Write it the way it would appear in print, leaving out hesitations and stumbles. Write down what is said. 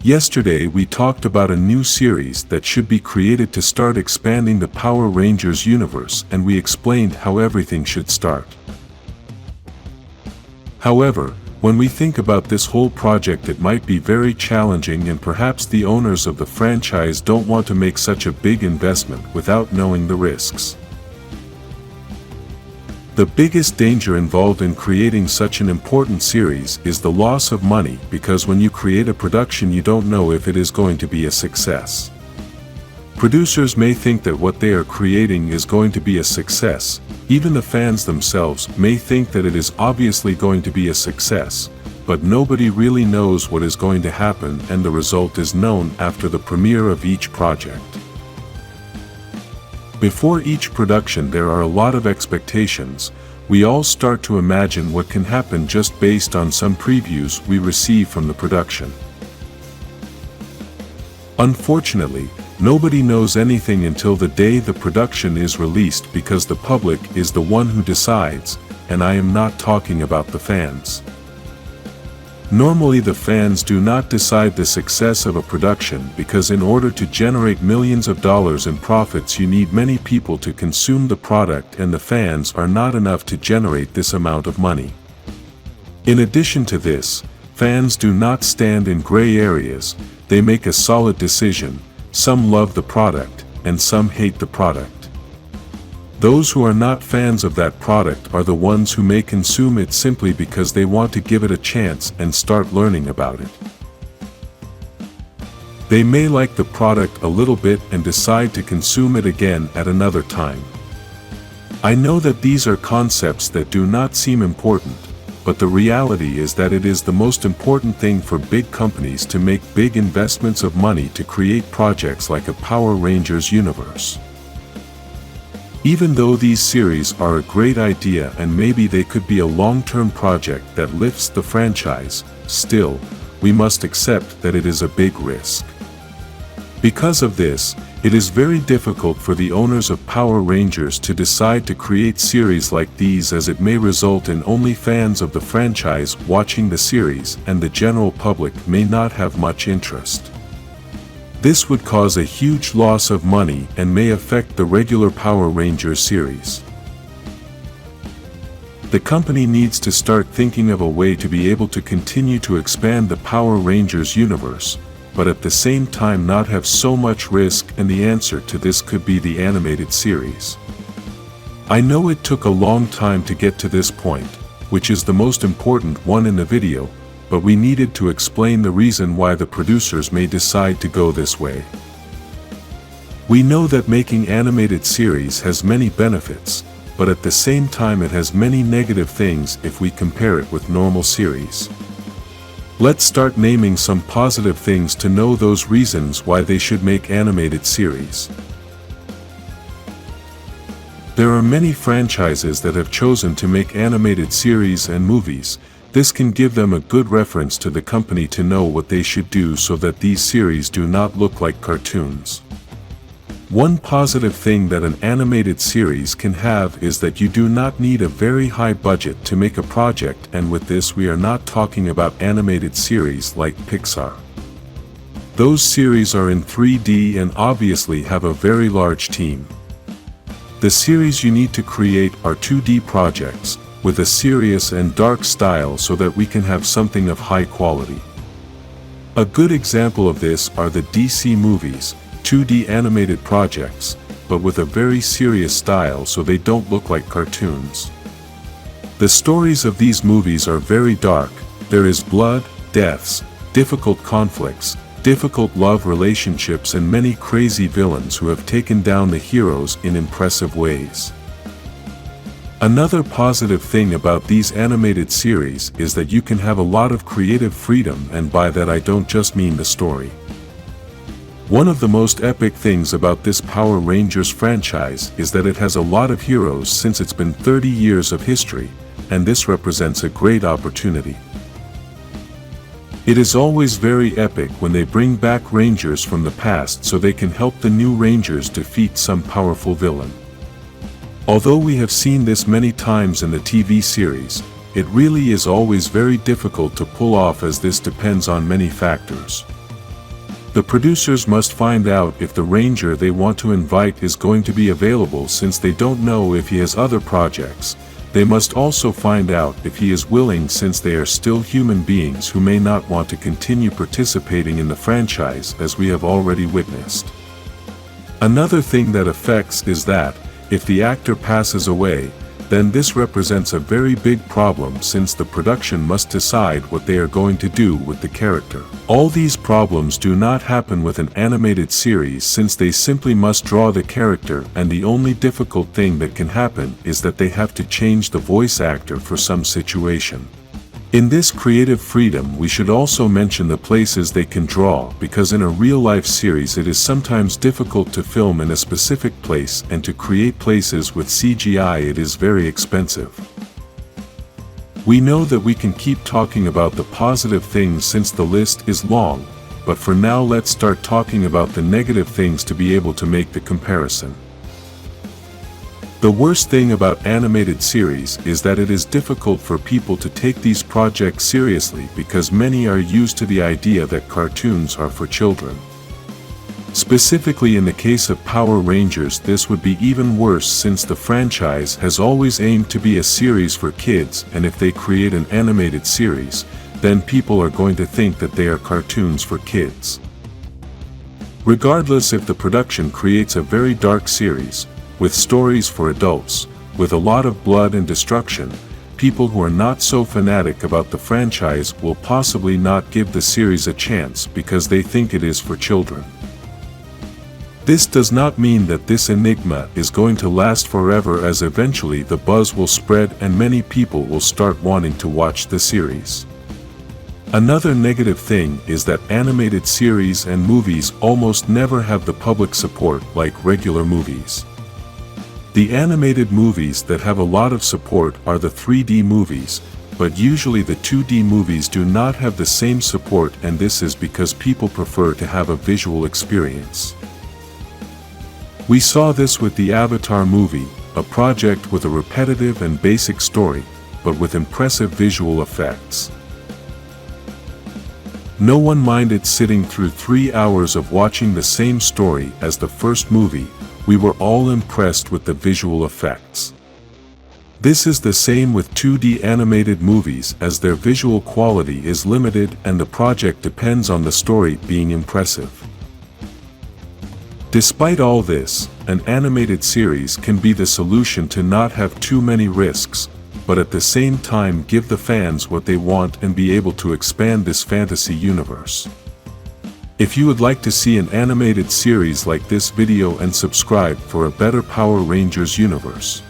Yesterday we talked about a new series that should be created to start expanding the Power Rangers universe, and we explained how everything should start. However, when we think about this whole project, it might be very challenging, and perhaps the owners of the franchise don't want to make such a big investment without knowing the risks. The biggest danger involved in creating such an important series is the loss of money, because when you create a production you don't know if it is going to be a success. Producers may think that what they are creating is going to be a success. Even the fans themselves may think that it is obviously going to be a success, but nobody really knows what is going to happen, and the result is known after the premiere of each project. Before each production there are a lot of expectations. We all start to imagine what can happen just based on some previews we receive from the production. Unfortunately, nobody knows anything until the day the production is released, because the public is the one who decides, and I am not talking about the fans. Normally the fans do not decide the success of a production, because in order to generate millions of dollars in profits you need many people to consume the product, and the fans are not enough to generate this amount of money. In addition to this, fans do not stand in gray areas. They make a solid decision. Some love the product, and some hate the product. Those who are not fans of that product are the ones who may consume it simply because they want to give it a chance and start learning about it. They may like the product a little bit and decide to consume it again at another time. I know that these are concepts that do not seem important, but the reality is that it is the most important thing for big companies to make big investments of money to create projects like a Power Rangers universe. Even though these series are a great idea and maybe they could be a long-term project that lifts the franchise, still, we must accept that it is a big risk. Because of this, it is very difficult for the owners of Power Rangers to decide to create series like these, as it may result in only fans of the franchise watching the series, and the general public may not have much interest. This would cause a huge loss of money and may affect the regular Power Rangers series. The company needs to start thinking of a way to be able to continue to expand the Power Rangers universe, but at the same time not have so much risk, and the answer to this could be the animated series. I know it took a long time to get to this point, which is the most important one in the video, but we needed to explain the reason why the producers may decide to go this way. We know that making animated series has many benefits, but at the same time it has many negative things if we compare it with normal series. Let's start naming some positive things to know those reasons why they should make animated series. There are many franchises that have chosen to make animated series and movies. This can give them a good reference to the company to know what they should do so that these series do not look like cartoons. One positive thing that an animated series can have is that you do not need a very high budget to make a project, and with this we are not talking about animated series like Pixar. Those series are in 3D and obviously have a very large team. The series you need to create are 2D projects, with a serious and dark style so that we can have something of high quality. A good example of this are the DC movies, 2D animated projects, but with a very serious style so they don't look like cartoons. The stories of these movies are very dark. There is blood, deaths, difficult conflicts, difficult love relationships, and many crazy villains who have taken down the heroes in impressive ways. Another positive thing about these animated series is that you can have a lot of creative freedom, and by that I don't just mean the story. One of the most epic things about this Power Rangers franchise is that it has a lot of heroes since it's been 30 years of history, and this represents a great opportunity. It is always very epic when they bring back Rangers from the past so they can help the new Rangers defeat some powerful villain. Although we have seen this many times in the TV series, it really is always very difficult to pull off, as this depends on many factors. The producers must find out if the Ranger they want to invite is going to be available, since they don't know if he has other projects. They must also find out if he is willing, since they are still human beings who may not want to continue participating in the franchise, as we have already witnessed. Another thing that affects is that, if the actor passes away, then this represents a very big problem, since the production must decide what they are going to do with the character. All these problems do not happen with an animated series, since they simply must draw the character, and the only difficult thing that can happen is that they have to change the voice actor for some situation. In this creative freedom, we should also mention the places they can draw, because in a real-life series it is sometimes difficult to film in a specific place, and to create places with CGI it is very expensive. We know that we can keep talking about the positive things since the list is long, but for now let's start talking about the negative things to be able to make the comparison. The worst thing about animated series is that it is difficult for people to take these projects seriously, because many are used to the idea that cartoons are for children. Specifically in the case of Power Rangers, this would be even worse, since the franchise has always aimed to be a series for kids, and if they create an animated series, then people are going to think that they are cartoons for kids. Regardless if the production creates a very dark series, with stories for adults, with a lot of blood and destruction, people who are not so fanatic about the franchise will possibly not give the series a chance because they think it is for children. This does not mean that this enigma is going to last forever, as eventually the buzz will spread and many people will start wanting to watch the series. Another negative thing is that animated series and movies almost never have the public support like regular movies. The animated movies that have a lot of support are the 3D movies, but usually the 2D movies do not have the same support, and this is because people prefer to have a visual experience. We saw this with the Avatar movie, a project with a repetitive and basic story, but with impressive visual effects. No one minded sitting through 3 hours of watching the same story as the first movie. We were all impressed with the visual effects. This is the same with 2D animated movies, as their visual quality is limited and the project depends on the story being impressive. Despite all this, an animated series can be the solution to not have too many risks, but at the same time give the fans what they want and be able to expand this fantasy universe. If you would like to see an animated series like this video and subscribe for a better Power Rangers universe.